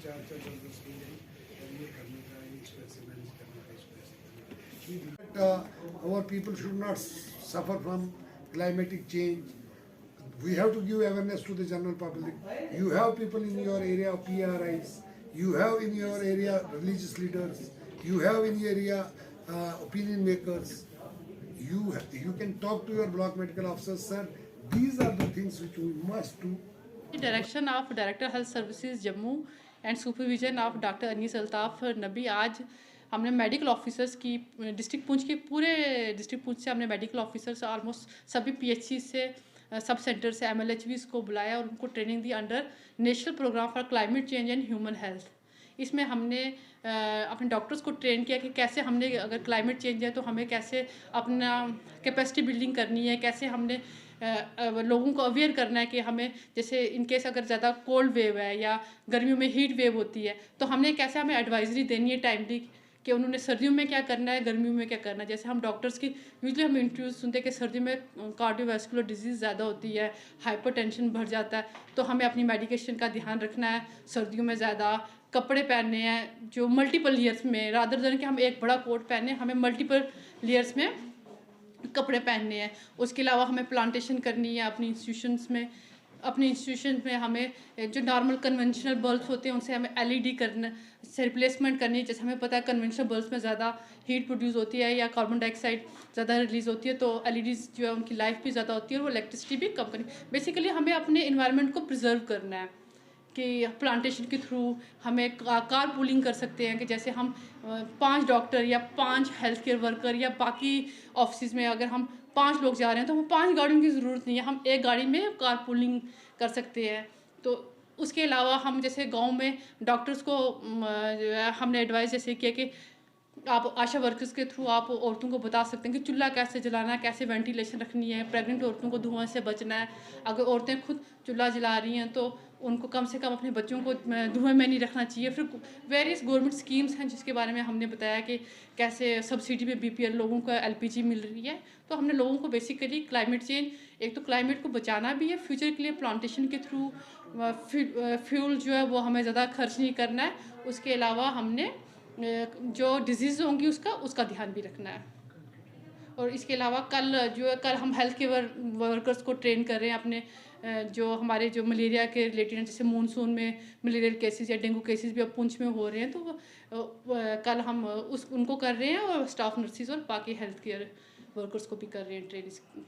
चार डॉक्टर्स के लिए ये करने का, इस पैसे मैनेज करने का, इस पैसे करने का। Our people should not suffer from climatic change. We have to give awareness to the general public. You have people in your area of PRIs. You have in your area religious leaders. You have in your area opinion makers. You can talk to your block medical officers, sir. These are the things which we must do. Direction of director health services Jammu and supervision of doctor Anees Altaf Nabi, आज हमने medical officers की district Poonch के पूरे district Poonch से हमने medical officers almost सभी PHC से sub centre से एमएलएचवीज को बुलाया और उनको ट्रेनिंग दी under national programme for climate change and human health. इसमें हमने अपने डॉक्टर्स को ट्रेन किया कि कैसे हमने अगर क्लाइमेट चेंज है तो हमें कैसे अपना कैपेसिटी बिल्डिंग करनी है, कैसे हमने लोगों को अवेयर करना है कि हमें जैसे इनकेस अगर ज़्यादा कोल्ड वेव है या गर्मियों में हीट वेव होती है तो हमने कैसे हमें एडवाइजरी देनी है टाइमली कि उन्होंने सर्दियों में क्या करना है, गर्मियों में क्या करना है। जैसे हम डॉक्टर्स की यूजली हम इंटरव्यूज सुनते हैं कि सर्दियों में कार्डियोवैस्कुलर डिजीज़ ज़्यादा होती है, हाइपरटेंशन बढ़ जाता है, तो हमें अपनी मेडिकेशन का ध्यान रखना है। सर्दियों में ज़्यादा कपड़े पहनने हैं जो मल्टीपल लेयर्स में, रादर देन कि हम एक बड़ा कोट पहने, हमें मल्टीपल लेयर्स में कपड़े पहनने हैं। उसके अलावा हमें प्लांटेशन करनी है अपनी इंस्टीट्यूशन में हमें जो नॉर्मल कन्वेंशनल बल्ब्स होते हैं उनसे हमें एलईडी करना से रिप्लेसमेंट करनी है। जैसे हमें पता है कन्वेंशनल बल्ब्स में ज़्यादा हीट प्रोड्यूस होती है या कार्बन डाइऑक्साइड ज़्यादा रिलीज़ होती है, तो एलईडीज़ जो है उनकी लाइफ भी ज़्यादा होती है और वो इलेक्ट्रिसिटी भी कम करनी। बेसिकली हमें अपने इन्वायरमेंट को प्रिजर्व करना है कि प्लांटेशन के थ्रू हमें कार पूलिंग कर सकते हैं कि जैसे हम 5 डॉक्टर या 5 हेल्थ केयर वर्कर या बाकी ऑफिस में अगर हम 5 लोग जा रहे हैं तो हमें 5 गाड़ियों की ज़रूरत नहीं है, हम एक गाड़ी में कार पूलिंग कर सकते हैं। तो उसके अलावा हम जैसे गांव में डॉक्टर्स को जो है हमने एडवाइस जैसे किया कि आप आशा वर्कर्स के थ्रू आप औरतों को बता सकते हैं कि चूल्हा कैसे जलाना है, कैसे वेंटिलेशन रखनी है, प्रेग्नेंट औरतों को धुआं से बचना है। अगर औरतें खुद चूल्हा जला रही हैं तो उनको कम से कम अपने बच्चों को धुएं में नहीं रखना चाहिए। फिर वेरियस गवर्नमेंट स्कीम्स हैं जिसके बारे में हमने बताया कि कैसे सब्सिडी पे बीपीएल लोगों को एलपीजी मिल रही है। तो हमने लोगों को बेसिकली क्लाइमेट चेंज, एक तो क्लाइमेट को बचाना भी है, फ्यूचर के लिए प्लांटेशन के थ्रू फ्यूल जो है वो हमें ज़्यादा खर्च नहीं करना है। उसके अलावा हमने जो डिजीज़ होंगी उसका ध्यान भी रखना है। और इसके अलावा कल हम हेल्थ केयर वर्कर्स को ट्रेन कर रहे हैं अपने जो हमारे जो मलेरिया के रिलेटेड हैं, जैसे मानसून में मलेरियल केसेस या डेंगू केसेस भी अब पुंछ में हो रहे हैं, तो कल हम उनको कर रहे हैं और स्टाफ नर्सिस और बाकी हेल्थ केयर वर्कर्स को भी कर रहे हैं ट्रेन